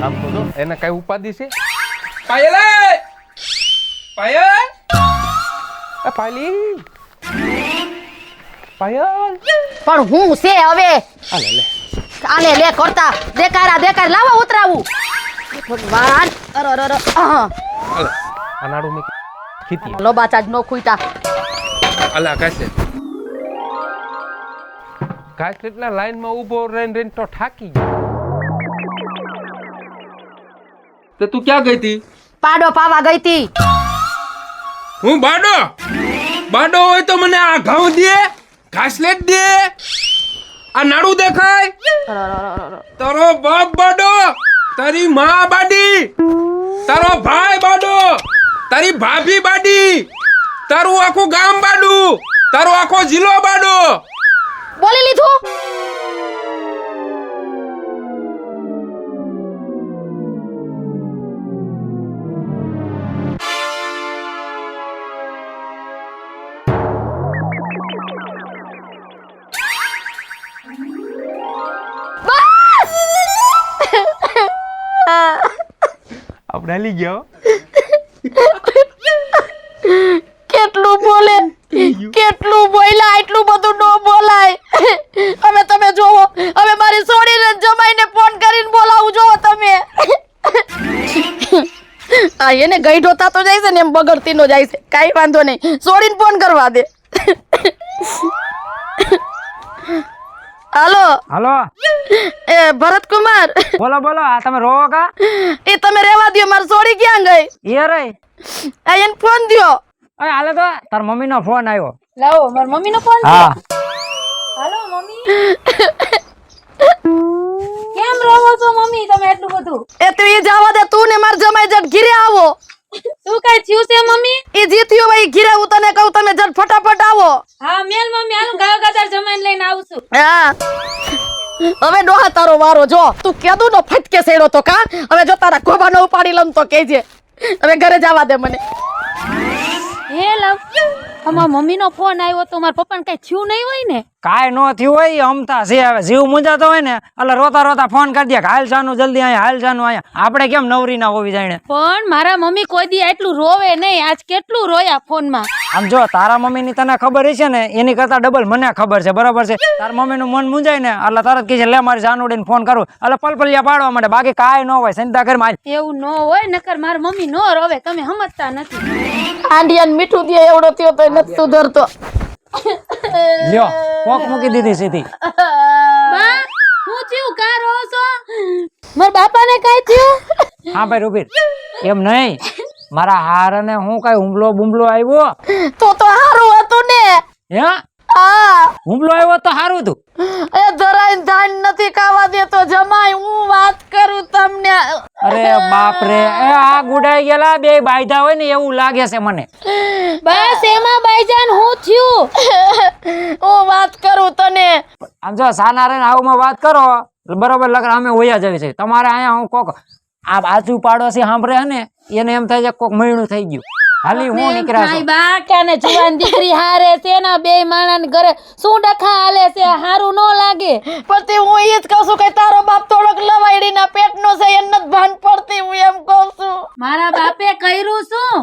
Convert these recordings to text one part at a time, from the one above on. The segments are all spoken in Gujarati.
આમ તો જો એને કઈ ઉપાધિ છે? પાયલ પાયલ એ પાયલી પાયલ પણ હું છે હવે આલે લે આલે લે કરતા દેખાડા લાવો ઉતરાવું ભગવાન અરે આલે અનાડું મે ખીતી લોબા ચાજ નો ખુઈતા અલા કાશે કાચ કેટલા લાઈન માં ઊભો રહીને તો થાકી ગયો. તો તું ક્યાં ગઈ હતી? પાડો પાવા ગઈ તી. હું બાડો હોય તો મને આ ઘઉં દે, ઘાસલેટ દે, આ નાડું દેખાય. તારો બાપ બાડો, તારી માં બાડી, તારો ભાઈ બાડો, તારી ભાભી બાડી, તારું આખું ગામ બાડું, તારો આખો જિલ્લો બાડો. બોલી લીધું આપણે હાલી ગયા. કેટલું બોલે કેટલું બોલ્યા એટલું બધું ન બોલાય. હવે તમે જોવો હવે મારી સોડીને જમાઈને ફોન કરીને બોલાવું જોવો તમે. આ એને ગઈઢો થાતો જાય છે ને એમ બગડતી નો જાય છે. કાઈ વાંધો નહીં સોડીને ફોન કરવા દે. હાલો હાલો એ ભરતકુમાર બોલો બોલો. આ તમે રોવો કા? એ તમે રેવા દો મારી સોડી ક્યાં ગઈ? એ રે આ એને ફોન દ્યો. અરે હાલે તો તાર મમ્મી નો ફોન આવ્યો. લાવો મારી મમ્મી નો ફોન. હા હાલો મમ્મી. કેમ રોવો છો મમ્મી તમે એટલું બધું? એ તું ઈ જવા દે તું ને માર જમાઈ જટ ઘીરે આવો. શું કઈ થયું છે મમ્મી? ઈ જીત્યો ભાઈ ઘીરે હું તને કહું તમે જટ ફટાફટ આવો. હા મેલ મમ્મી હાલ ગાયો ગાદર જમાઈને લઈને આવું છું. હા હવે ડોહા તારો વારો જો તું કેદું નો ફટકે સેડો તો કા હવે જો તારા ગોબા નો ઉપાડી લમ તો કહેજે. હવે ઘરે જવા દે મને. હે લવ અમાર મમ્મી નો ફોન આવ્યો તો મારા પપ્પાને કઈ થયું નહીં હોય ને? કાંઈ નો થયું હોય અમતા છે. હવે જીવ મૂંઝાતો હોય ને એટલે રોતા રોતા ફોન કરી દે હાલ ચાનું જલ્દી અહીંયા હાલ ચાનું અહીંયા. આપણે કેમ નવરી ના હોવી જાણે. પણ મારા મમ્મી કોઈ દી એટલું રોવે નહીં. આજ કેટલું રોયા ફોનમાં. આમ જો તારા મમ્મી ની તને ખબર છે ને એની કરતા ડબલ મને ખબર છે બરાબર છે. તાર મમ્મી નું મન મૂંઝાય ને એટલે તરત કહે છે લે મારી જાનુડીને ફોન કરું એટલે પલપલિયા પાડવા માટે. બાકી કાંઈ ન હોય ચિંતા કર માં. એવું ન હોય નકર મારા મમ્મી નો રોવે. તમે સમજતા નથી. આંડિયાને મીઠું દે એવડો થયો તો નથી સુધરતો. લ્યો કોક મૂકી દીધી સીધી. બા હું થયું કા રોવો છો? મારા બાપાને કઈ થયું? હા ભાઈ રૂબીર એમ નહીં મારા હાર ને હું કઈ હુમલો બુમલો આવ્યો? તો હારું હતું ને. હે હા હુમલો આવ્યો તો સારું હતું. એ જરાય ધાન નથી ખાવા દેતો જમાઈ. હું વાત કરું તમને. અરે બાપ રે એ આ ગુડાઈ ગયેલા બે બાયધા હોય ને એવું લાગે છે મને. બસ એમાં બાઈજાન હું થયું? હું વાત કરું તને. આમ જો સાના રે આવું વાત કરો બરોબર લગર અમે હોયા જવી છે. તમારે અહીંયા હું કોક આ બાજુ પાડોશી સાંભળે ને એને એમ થાય છે કોક મહિનું થઈ ગયું. હાલી હું નીકળ્યા છું. બા કાને જુવાન દીકરી હારે છે ને બે માણસ ઘરે શું ડખા હાલે છે હારું નો લાગે. પછી હું ઈ જ કહું છું કે તારો બાપ થોડોક લવાયડીના પેટનો છે એને નથી ભાન પડતી. હું એમ કહું છું. મારા બાપે કર્યું શું?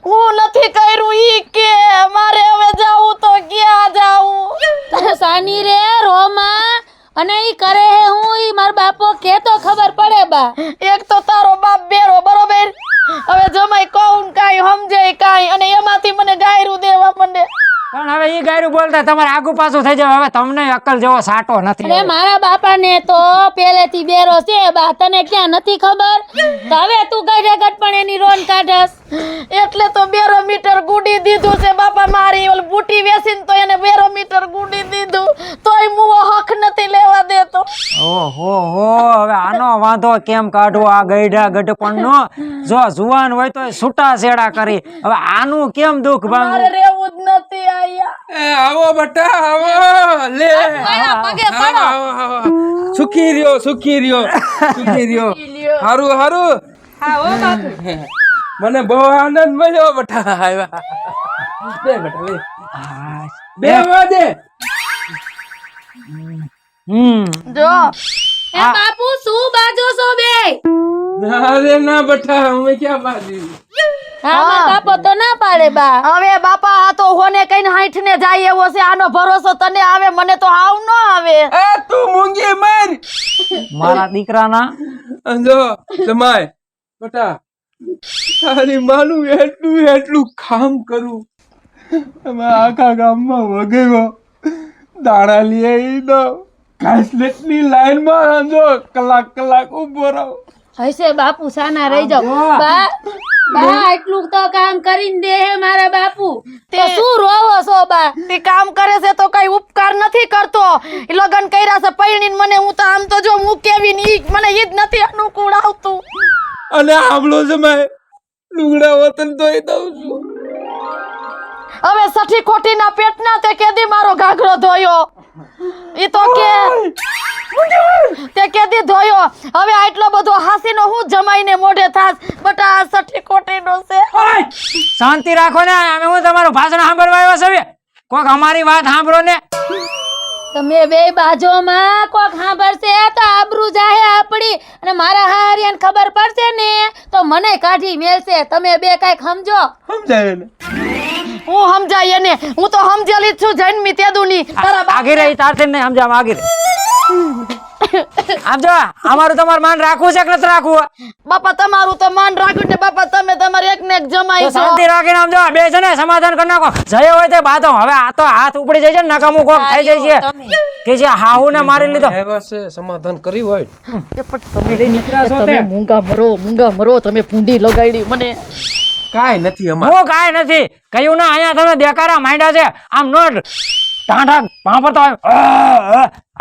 હું નથી કર્યું ઈ કે મારે હવે જાવું તો ક્યાં જાવું? તું સાની રે રોમાં અને ઈ કરે હે હું ઈ માર બાપો કે તો ખબર પડે બા. એક તો તારો બાપ બેરો બરોબર. હવે જમાઈ કહું કાઈ સમજે કાઈ અને એમાંથી મને ગાયરું દેવા મને. પણ હવે ઈ ગાયરું બોલતા તમારે આગુ પાછું થઈ જાય. હવે તમને અક્કલ જેવો સાટો નથી. અરે મારા બાપાને તો પહેલેથી બેરો છે બા. તને ક્યાં નથી ખબર? તો હવે તું ગાડે ગટ પણ એની રોન કાઢસ. એટલે તો બેરોમીટર ગુડી દીધું છે બાપા. મારી ઓલ બુટી વેસીને તો એને બેરોમીટર ગુડી દીધું તોય મુવો હક નથી લેવા દેતો. ઓહો હો હવે આનો વાંધો કેમ કાઢવો આ ગઈઢા ગઢપણ નો? જો જુવાન હોય તો છૂટા છેડા કરી. હવે આનું કેમ દુઃખ મારે ભાંગવું? રહેવું જ નથી આયા. એ આવો બટા આવો લે. પગે પડો. આવો સુખી રહ્યો હારું હારું. હા ઓ બાપુ. મને બહુ આનંદ મળ્યો બટા. આવ્યા બે બટા બે વાજે. જો એ બાપુ શું બાજો છો બે? ના રે ના બેટા અમે ક્યાં પાડી હા મારા બાપો તો ના પાડે બા. હવે બાપા આ તો હોને કઈને હાઈઠ ને જાય એવો છે. આનો ભરોસો તને આવે, મને તો હાવ ન આવે. એ તું મૂંગી મર મારા દીકરાના અંજો જમાય બેટા તારી માનું એટલું કામ કરું. અમે આખા ગામમાં વગેરો દાણા લઈ આવી દો ઘાસલેટની લાઈનમાં અંજો કલાક ઉભો રહો. હશે બાપુ સાના રહી જાઓ. બા એટલું તો કામ કરીને દે હે મારા બાપુ. તો શું રોવો છો બા? તે કામ કરે છે તો કઈ ઉપકાર નથી કરતો. ઈ લગન કર્યા છે પૈણીને મને. હું તો આમ તો જો હું કેવી ને ઈ મને ઈ જ નથી અનુકૂળ આવતું. અને આમળો જમાય લુગડા વતન ધોઈ દઉં છું. હવે સઠી ખોટી ના પેટના તે કેદી મારો ઘાઘરો ધોયો. ઈ તો કે તે કેદી ધોયો. હવે આટલો બધો હાસીનો હું જમાઈને મોઢે થાસ. બટા આ સઠી ખોટી નો છે. શાંતિ રાખો ને. અમે હું તમારું ભાષણ સાંભળવા આવ્યો છે. કોક અમારી વાત સાંભળો ને. તમે બે બાજુમાં કોક સાંભળશે તો આબરૂ જાહે આપડી. અને મારા હારિયાને ખબર પડશે ને તો મને કાઢી મેલશે. તમે બે કઈક સમજો. સમજાય ને હું સમજાય એને. હું તો સમજેલી જ છું જન્મી તેદુની. તારા આગે રહી તારથી નહીં સમજાવ. આગે આમ જો અમારું તમારું માન રાખવું છે કે નથી રાખવું? બાપા તમારું તો માન રાખ્યું ને બાપા. તમે તમારે એક ને એક જમાઈ તો છો. શાંતિ રાખીને આમ જો બે છે ને સમાધાન કરી નાખો. જય હોય તે બાતો. હવે આ તો હાથ ઉપડી જાય છે ને નકામું કોક થઈ જાય છે કે જે હાહુ ને મારી લીધો. આવ્યા છે સમાધાન કરી હોય તમે મૂંગા મરો. તમે ભૂંડી લગાડી મને. કાઈ નથી અમાર. હું કાંઈ નથી કહ્યું ને. અહીંયા તમે દેકારા માંડ્યા છે. આમ નોટ ટાંટા પાંપરતો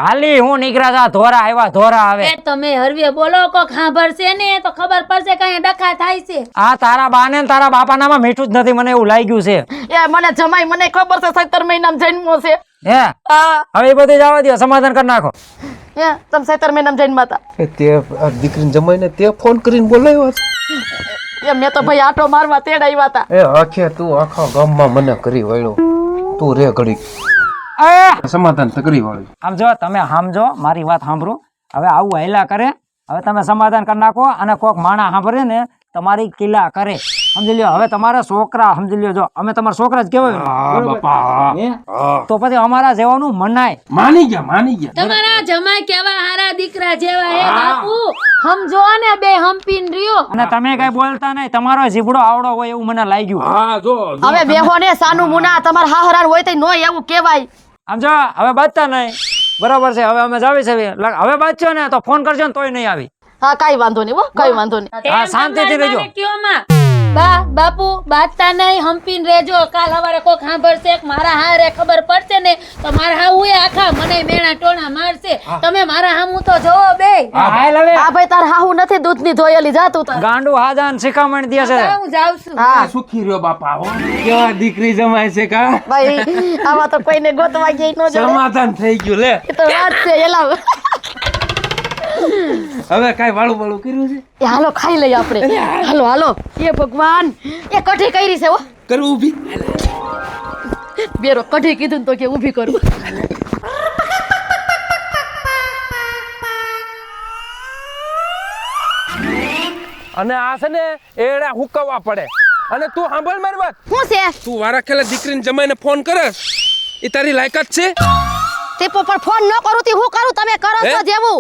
હાલી હું નીકળ્યા તા. ધોરા આવ્યા ધોરા આવે. એ તમે હરવે બોલો કોક સાંભળશે ને તો ખબર પડશે કઈ ડખા થાય છે. આ તારા બાને ને તારા બાપા નામાં મીઠું જ નથી. મને એવું લાગ્યું છે. એ મને જમાઈ મને ખબર છે 17 મહિનામાં જન્મો છે. હે હા હવે એ બધું જવા દો. સમાધાન કરી નાખો. એ તમે 17 મહિનામાં જન્મા હતા. તે આ દીકરીને જમાઈને તે ફોન કરીને બોલાવ્યો છે. એ મેં તો ભાઈ આટો મારવા તેડાવ્યા હતા. એ આખે તું આખા ગામમાં મને કરી વળ્યો. તું રે ઘડી એ સમાધાન તો કરી વાળ્યું. આમ જો તમે સમજો મારી વાત સાંભળો. હવે આવું હેલા કરે. હવે તમે સમાધાન કરી નાખો. અને કોક માણા સાંભળે ને તમારી કિલ્લા કરે. સમજી લ્યો. હવે તમારા છોકરા સમજી લ્યો. જો અમે તમારા છોકરા જ કહેવાય. હા બાપા હે? તો પછી અમારા જેવાનું મનાય. માની ગયા તમારા જમાઈ કેવા હારા દીકરા જેવા હે બાપુ. સમજો ને બે હંપીન રહ્યો. અને તમે કઈ બોલતા નહીં. તમારો જીભડો આવડો હોય એવું મને લાગ્યું. હા જો હવે બેહો ને સાનું મુના. તમારા હાહરાન હોય તો નો એવું કહેવાય. આમ જો હવે બાજતા નહીં. બરાબર છે. હવે અમે જાવી છે. હવે બાજજો ને તો ફોન કરજો ને તોય નહીં આવી. હા કઈ વાંધો નહીં. હો કઈ વાંધો નહીં. હા શાંતિથી રહેજો. કયો માં બાપુ બાજતા નહીં હંપીન રહેજો. કાલ સવારે કોક સાંભળશે મારા હારે ખબર પડશે ને તો મારા હાઉ આખા મને મેણા ટોણા મારશે. તમે મારા હામું તો જોવો બે. હાલ હવે હા ભાઈ તાર હાહુ નથી દૂધની ધોયેલી. જા તું તાર. ગાંડુ હાજાન શિખામણ દે છે. હું જાઉં છું. હા સુખી રહ્યો બાપા. હો કેવા દીકરી જમાય છે કા. ભાઈ આવા તો કોઈને ગોતવા ગઈ નો જોડે. સમાધાન થઈ ગયું લે. એ તો વાત છે. એલા હવે કાઈ વાળું કર્યું છે. એ હાલો ખાઈ લઈએ આપણે. હાલો એ ભગવાન એ કઢી કરી છે. હો કરું ઊભી. બેરો કઢી કીધું ને તો કે ઊભી કરું. અને આ છે ને એડા હુકવવા પડે. અને તું સાંભળ મારી વાત. શું છે તું વારા ખેલે દીકરીને જમાઈને ફોન કરસ એ તારી લાયકાત છે? તે પણ ફોન ન કરું તી હું કરું. તમે કરો છો હે? જેવું.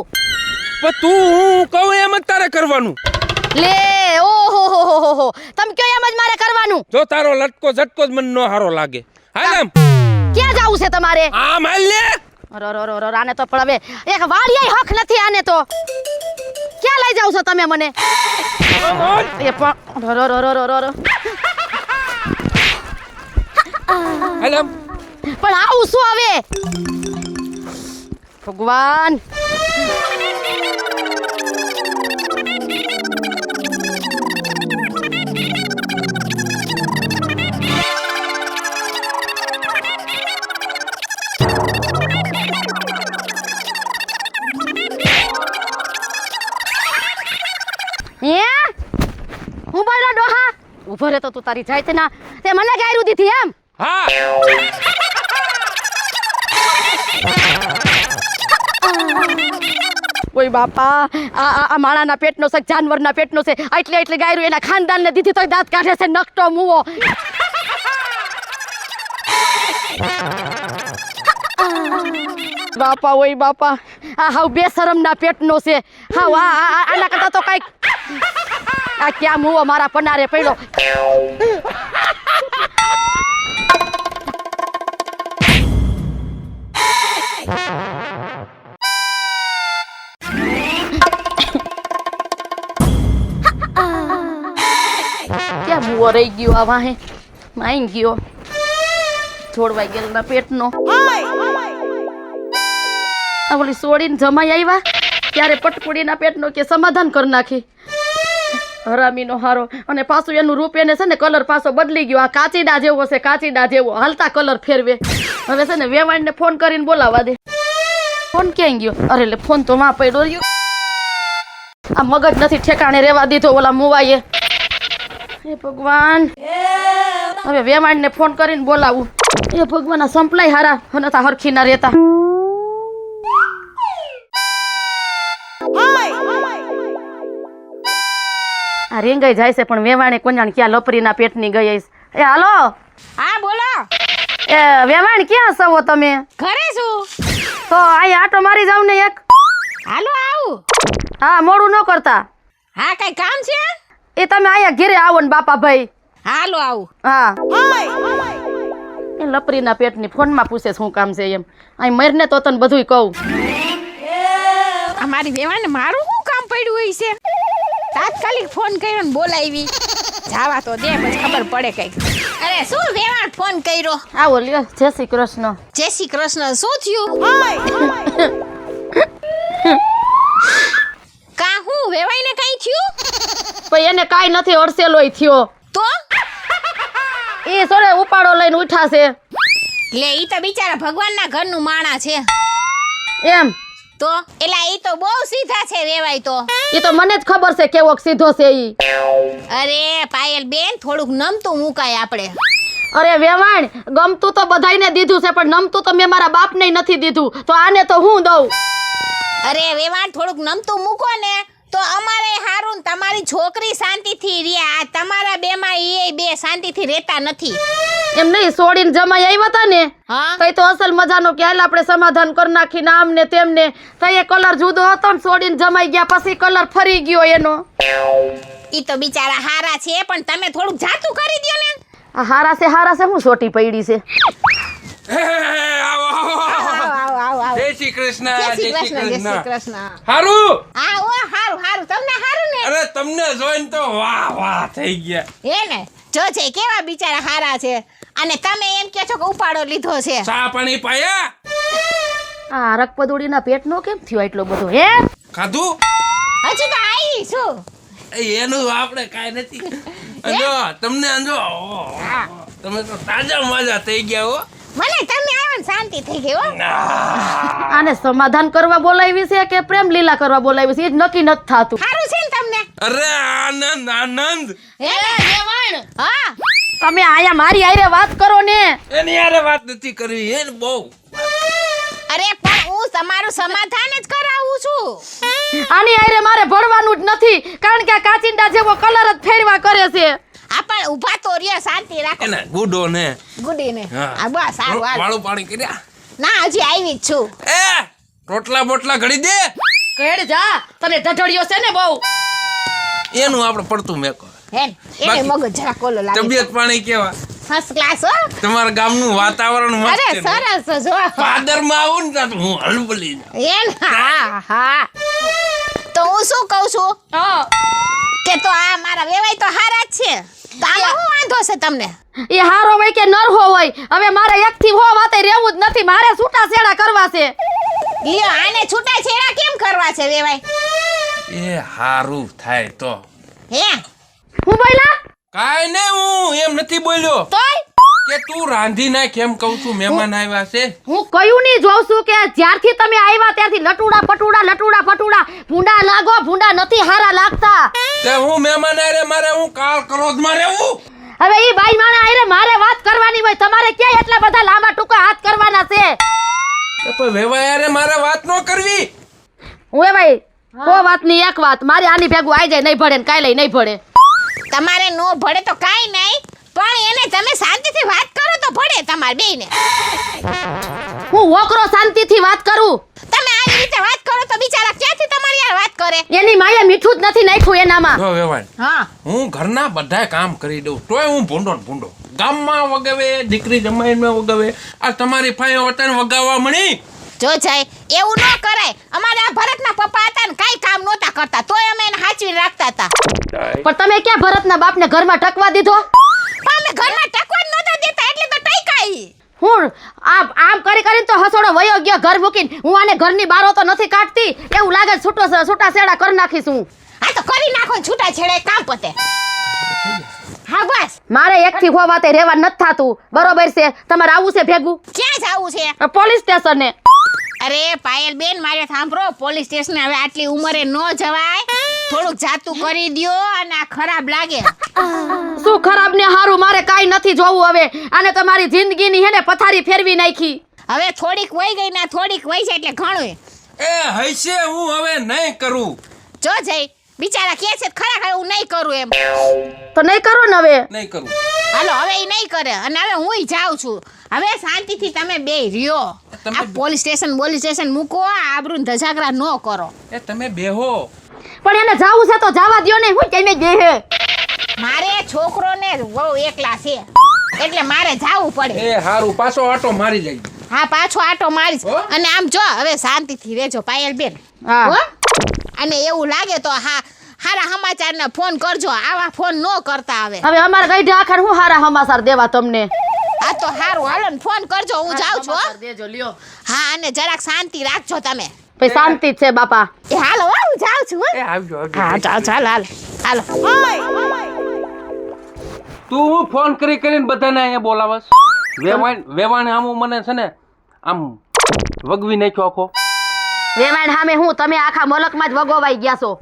પણ તું હું કહું એમ જ તારે કરવાનું. લે ઓહો તમે કયો એમ જ મારે કરવાનું. જો તારો લટકો ઝટકો જ મને નો હારો લાગે. હાલ આમ ક્યાં જાવું છે તમારે? આમ હાલ લે. આને તો પણ હવે એક વાળિયાય હક નથી. આને તો ક્યાં લઈ જાવ છો તમે મને? એ પણ હાલ આમ. પણ આવું શું હવે? ભગવાન હું બોલો ડોહા ઉભો રહે તો તું તારી જાય ના. તે મને ગાયરું દીધી એમ? હા ઓય બાપા આ માણાના પેટનો છે જાનવરના પેટનો છે એટલે ગાયરું એના ખાનદાનને દીધી તો દાંત કાઢે છે નકટો મુવો બાપા ઓય બાપા આ હાવ બેશરમના પેટનો છે હાવ આના કરતા તો કાંઈક આ ક્યાં મુવો મારા પનારે પડ્યો ક્યાં મુવો રહી ગયો આ વાહે માઈ ગયો છોડવાઈ ગયેલા પેટનો આ ઓલી સોડીને જમાઈ આવ્યા ત્યારે પટકુડીના પેટનો કે સમાધાન કરી નાખી હરામીનો હારો અને પાછું એનું રૂપ એને છે ને કલર પાછો બદલી ગયો આ કાચીડા જેવો છે કાચીડા જેવો હાલતા કલર ફેરવે હવે છે ને વેવાણને ફોન કરીને બોલાવા દે ફોન ક્યાં ગયો અરે લે ફોન તો માં પડ્યો રહ્યો આ મગજ નથી ઠેકાણે રહેવા દીધો ઓલા મુવાઈએ હે ભગવાન હવે વેવાણને ફોન કરીને બોલાવું એ ભગવાન આ સંપલાય હારા અને તા હરખી ના રહેતા આ રેંગાઈ જાય છે પણ વેવાણે કોન્યાણ ક્યાં લપરીના પેટની ગઈ હશે એ હાલો હા બોલો એ વેવાણ ક્યાં છો તમે ઘરે છું તો અહીં આટો મારી જાવ ને એક હાલો આવું હા મોડું ન કરતા હા કઈ કામ છે એ તમે અહીંયા ઘેરે આવો ને બાપા ભાઈ હાલો આવું હા એ લપરીના પેટની ફોનમાં પૂછે શું કામ છે એમ અહીં મરને તો તને બધુંય કહું અમારી વેવાને મારું શું કામ પડ્યું હોય છે તાત્કાલિક ફોન કર્યો ને બોલાવી જાવા તો દે પછી ખબર પડે કઈક અરે શું વેવાણ ફોન કર્યો આવો લ્યો જય શ્રી કૃષ્ણ જય શ્રી કૃષ્ણ શું થયું કા હું વેવાઈને કઈ થયું પણ એને કાંઈ નથી અડસેલોય થયો તો એ સોરે ઉપાડો લઈને ઉઠા છે લે ઈ તો બિચારા ભગવાનના ઘરનું માણા છે એમ તો એલા ઈ તો બહુ સીધા છે વેવાય તો એ તો મને જ ખબર છે કેવોક સીધો છે ઈ અરે પાયલ બેન થોડુંક નમતું મુકાય આપણે અરે વેવાણ ગમતું તો બધાયને દીધું છે પણ નમતું તો મેં મારા બાપને નથી દીધું તો આને તો હું દઉં અરે વેવાણ થોડુંક નમતું મૂકો ને તો અમારે હારું તમારી છોકરી શાંતિથી રહ્યા આ તમારા બેમાં એ બે શાંતિથી રહેતા નથી એમ નહીં સોડીને જમાઈ આવ્યા હતા ને હા તઈ તો અસલ મજાનો કે હાલ આપણે સમાધાન કરી નાખીને આમને તેમને તઈ એ કલર જુદો હતો ને સોડીને જમાઈ ગયા પછી કલર ફરી ગયો એનો ઈ તો બિચારા હારા છે પણ તમે થોડુંક જાતું કરી દ્યો ને આ હારા છે હું સોટી પડી છે આવો આવ આવ આવ જય શ્રી કૃષ્ણ જય શ્રી કૃષ્ણ હારું હા ઓ હારું હારું તમને હારું ને અરે તમને જોઈને તો વાહ વાહ થઈ ગયા હે ને જો છે કેવા બિચારા હારા છે અને તમે એમ કહો છો કે ઉપાડો લીધો છે ચા પાણી પાયા આ રકપદુડીના પેટનો કેમ થયો એટલો બધો હે ખાધું હજુ તો આવી છું એનું આપણે કાંઈ નથી જો તમને અંજો તમે તો તાજા મજા થઈ ગયા હો મને તમે આવો ને શાંતિ થઈ ગઈ હો આને સમાધાન કરવા બોલાવી છે કે પ્રેમ લીલા કરવા બોલાવી છે એ જ નક્કી નથી થાતું હારું છે ને તમને અરે આનંદ આનંદ હે દેવાણ હા તમે આયા મારી આયરે વાત કરો ને એની યારે વાત નથી કરવી એને બહુ અરે પણ હું તમારું સમાધાન જ કરાવું છું આની આયરે મારે ભણવાનું જ નથી કારણ કે આ કાચિંડા જેવો કલર જ ફેરવા કરે છે આ પણ ઊભા તો રહ્યો શાંતિ રાખો એને ગુડો ને ગુડી ને હા. આ બસ સારું હાલ વાળું પાણી કર્યા ના હજી આવી જ છું એ રોટલા બોટલા ઘડી દે કેડ જા તને ઢઢળિયો છે ને બહુ એનું આપણે પડતું મેકો હે એને બાકી મગજ જરા કોલો લાગે તબિયત પાણી કેવા ફર્સ્ટ ક્લાસ હો તમારા ગામનું વાતાવરણ મસ્ત અરે છે ને? સરસ જો પાદરમાં આવું ને ત્યાં તો હું હલબલી જાઉં. એન હા હા તો હું શું કહું છું કે તો આ મારા વેવાય તો હારા જ છે તો આમાં શું વાંધો છે તમને એ હારો હોય કે નરહો હોય હવે મારે એકથી હો વાતે રહેવું જ નથી મારે છૂટા છેડા કરવા છે લ્યો આને છૂટા છેડા કેમ કરવા છે વેવાય એ હારું થાય તો હે હું બોલ્યા કાઈ નહીં હું એમ નથી બોલ્યો તોય કે તું રાંધી નાખ એમ કહું છું મહેમાન આવ્યા છે હું કયું નહીં જોઉં છું કે જ્યારથી તમે આવ્યા ત્યારથી લટુડા પટુડા ભૂંડા લાગો ભૂંડા નથી હારા લાગતા તે હું મહેમાન આરે મારે હું કાળ ક્રોધમાં રહેવું હવે ઈ બાઈ માણા આયરે મારે વાત કરવાની હોય તમારે ક્યાં એટલા બધા લાંબા ટૂંકા હાથ કરવાના છે તો વેવાય આરે મારે વાત ન કરવી હું ભાઈ કો વાત ની એક વાત મારી આની ભેગું આઈ જાય નહીં ભળે ને કાલે નહીં ભળે. તમારે નો ભળે તો કાઈ નહીં, પણ એને તમે શાંતિથી વાત કરો તો ભળે તમારે બેયને. હું વોકરો શાંતિથી વાત કરું. તમે આવી રીતે વાત કરો તો બિચારા ક્યાંથી તમારી યાર વાત કરે? એની માએ મીઠું જ નથી નાખ્યું એનામાં. જો વેવાણ, હા, હું ઘરના બધાય કામ કરી દઉં તોય હું ભૂંડો ને ભૂંડો. ગામમાં વગાવે, દીકરી જમાઈમાં વગાવે, આ તમારી ફાઈ વતન વગાવવા મળી. જો જાય એવું ન કરાય. અમારા ભરતના પપ્પા હતા ને કાઈ કામ નહોતા કરતા, તોય અમે એને હાચવીને રાખતા હતા. પણ તમે ક્યાં ભરતના બાપને ઘરમાં ટકવા દીધો? પણ અમે ઘરમાં ટકવા જ નહોતા દેતા એટલે તો ટઈકાઈ. હું આમ કરી કરીને તો હસોડો વયો ગયો ઘર મૂકીને. હું આને ઘરની બારો તો નથી કાઢતી. એવું લાગે છૂટા છેડા કરી નાખીશ હું. હા તો કરી નાખો ને છૂટા છેડા કામ પતે. હા બસ. મારે એકથી હો વાતે રહેવા નથી થાતું. બરોબર છે, તમારે આવું છે ભેગું ક્યાં જાવું છે? પોલીસ સ્ટેશને. અરે પાયલ બેન, મારે સાંભળો, પોલીસ સ્ટેશને હવે આટલી ઉંમરે ન જવાય. થોડુંક જાતું કરી દ્યો અને આ ખરાબ લાગે. શું ખરાબ ને હારું? મારે કાઈ નથી જોવું હવે. આને તમારી જિંદગીની હે ને પથારી ફેરવી નાખી. હવે થોડીક વહી ગઈ ને થોડીક વહી છે એટલે ઘણું. એ હૈસે હું હવે નહીં કરું. જો જઈ બિચારા કે છે ખરા હું નહીં કરું એમ. તો નહીં કરો ને હવે. નહીં કરું. હાલો હવે એ નહીં કરે અને હવે હુંય જાઉં છું. હવે શાંતિથી તમે બે રહ્યો. તમે આ પોલીસ સ્ટેશન મૂકો, આબરૂ ને ધજાગરા ન કરો. એ તમે બેહો. પણ એને જાવું છે તો જવા દ્યો ને. હું કેમે બેહે? મારે છોકરોને બહુ એકલા છે એટલે મારે જાવું પડે. એ હારું, પાછો આટો મારી જાય. હા પાછો આટો મારીશ. હો? અને આમ જો હવે શાંતિથી રહેજો પાયલ બેન. હા. હો? અને એવું લાગે તો હારા સમાચારને ફોન કરજો. આવા ફોન ન કરતા આવે. હવે અમારે ગઈઢા આખર હું હારા સમાચાર દેવા તમને. આ તો હારું, હાલો ને ફોન કરજો. હું જાઉં છું હો. સમાચાર દેજો લ્યો. હા અને જરાક શાંતિ રાખજો તમે. પછી શાંતિ જ છે બાપા. એ હાલો હો, હું જાઉં છું હો. એ આવજો આવજો. હા ચાલ હાલો. તું હું ફોન કરીને બધાને અહીંયા બોલાવસ? વેવાણ આમ મને છે ને આમ વગવી નાખ્યો આખો. વેવાણ સામે હું તમે આખા મલકમાં જ વગોવાઈ ગયા છો.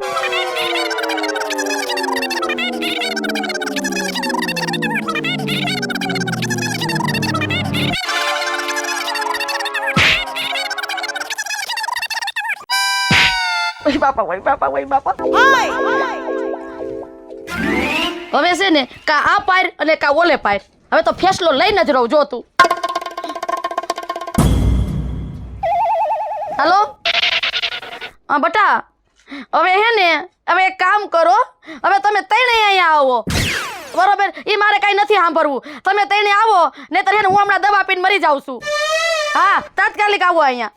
ઓય બાપા. હવે છે ને કા આ પાર અને કા ઓલે પાર. હવે તો ફેસલો લઈને જ રહું. જો તું. હાલો હા બટા, હવે હે ને હવે એક કામ કરો. હવે તમે તઈને અહીંયા આવો. બરોબર, ઈ મારે કઈ નથી સાંભળવું. તમે તઈને આવો નહીતર હે ને હું હમણાં દવા પીને મરી જાઉં છું. હા તાત્કાલિક આવો અહીંયા.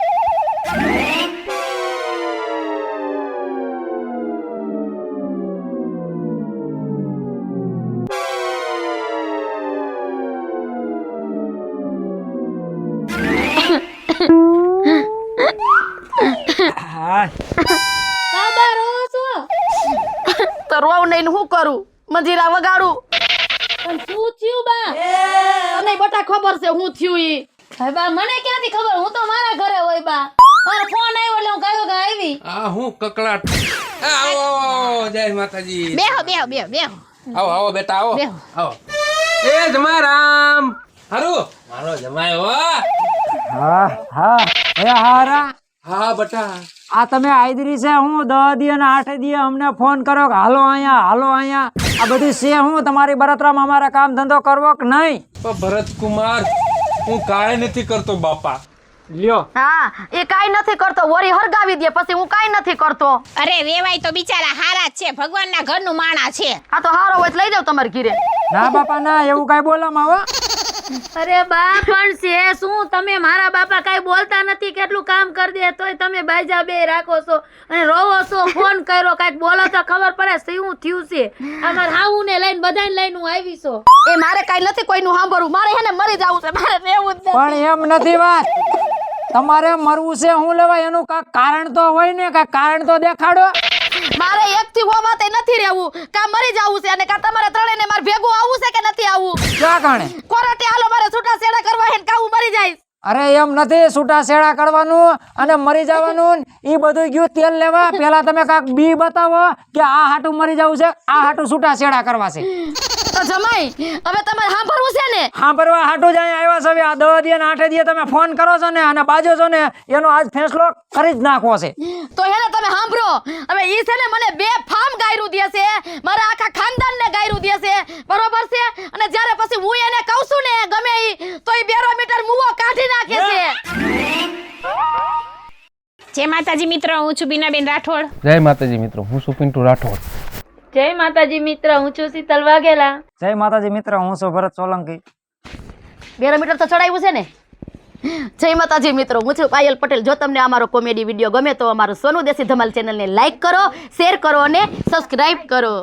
હા કાબા રહો છો? તો રોવ નહીં હું કરું? મંજીરા વગાડું? પણ શું થયું બા? તને બટા ખબર છે હું થયું ઈ? હવે બા મને ક્યાંથી ખબર? હું તો મારા ઘરે હોય બા. મારો ફોન આવ્યો એટલે હું ગાયો ગા આવી. આ હું કકળાટ. એ આવો આવો, જય માતાજી. બેહો. આવો આવો બેટા આવો. બેહો. આવો. એ જમારામ. હારું મારો જમાય હો. હા હા એ હારા. હા બટા. આ તમે આયદરી છે હું 10 દી અને 8 દી અમને ફોન કરો કે હાલો અહીંયા. આ બધું છે હું તમારી બળતરામાં અમારે કામ ધંધો કરવો કે નહીં? પણ ભરતકુમાર, હું કાંઈ નથી કરતો બાપા. લ્યો હા એ કાઈ નથી કરતો. વરી હરગાવી દે પછી હું કાઈ નથી કરતો. અરે વેવાય તો બિચારા હારા જ છે, ભગવાનના ઘરનું માણા છે. આ તો હારો હોય તો લઈ જાવ તમારે ઘીરે. ના બાપા ના, એવું કઈ બોલામાં હો. અરે બા પણ છે શું? તમે મારા બાપા કાઈ બોલતા નથી. કેટલું કામ કરી દે તોય તમે બાજા બે રાખો છો અને રોવો છો. ફોન કર્યો કાઈક બોલો તો ખબર પડે શું થયું છે. અમાર હાવું ને લઈને બધાને લઈને હું આવી છું. એ મારે કાઈ નથી કોઈનું સાંભળવું. મારે હે ને મરી જાવું છે. મારે રહેવું જ નથી. પણ એમ નથી વાત. તમારે મરવું છે હું લેવાય એનું કાંઈક કારણ તો હોય ને, કાંઈક કારણ તો દેખાડો. મારે એકથી હોવા તે નથી રહેવું. કા મરી જાવું છે અને કા તમારે ત્રણેયને મારે ભેગું આવવું છે કે નથી આવવું? ક્યાં કારણે? કોરટે હાલો મારે છૂટા છેડા કરવા હે ને કા હું મરી જઈશ. અરે એમ નથી છૂટા છેડા કરવાનું અને મરી જવાનું. ઈ બધું ગયું તેલ લેવા. પેલા તમે કાંઈક બી બતાવો કે આ હાટું મરી જવું છે, આ હાટું છૂટા છેડા કરવા છે. તો જમાઈ હવે તમારે સાંભળવું છે ને? હા ભરવા હાટું જ અહીંયા આવ્યા છો હવે. આ 10 દી અને 8 દી તમે ફોન કરો છો ને અને બાજો છો ને એનો આજ ફેસલો કરી જ નાખવો છે. તો હેને તમે સાંભળો હવે ઈ છે ને મને બે ફાર્મ ગાયરું દે છે, મારા આખા ખાનદાનને ગાયરું દે છે, બરોબર છે? અને જ્યારે પછી હું એને કહું છું ને ગમે ઈ તો ઈ બેરોમીટર મુવો કાઢી નાખે છે. જય માતાજી મિત્રો, હું છું બીનાબેન રાઠોડ. જય માતાજી મિત્રો, હું છું પિન્ટુ રાઠોડ. જય માતાજી મિત્ર, હું છું શીતલ વાઘેલા. જય માતાજી મિત્ર, હું છું ભરત સોલંકી. બેરોમીટર તો ચડાવ્યું છે ને? જય માતાજી મિત્રો, હું છું પાયલ પટેલ. જો તમને અમારો કોમેડી વિડીયો ગમે તો અમારું સોનુ દેશી ધમાલ ચેનલને લાઈક કરો, શેર કરો અને સબસ્ક્રાઇબ કરો.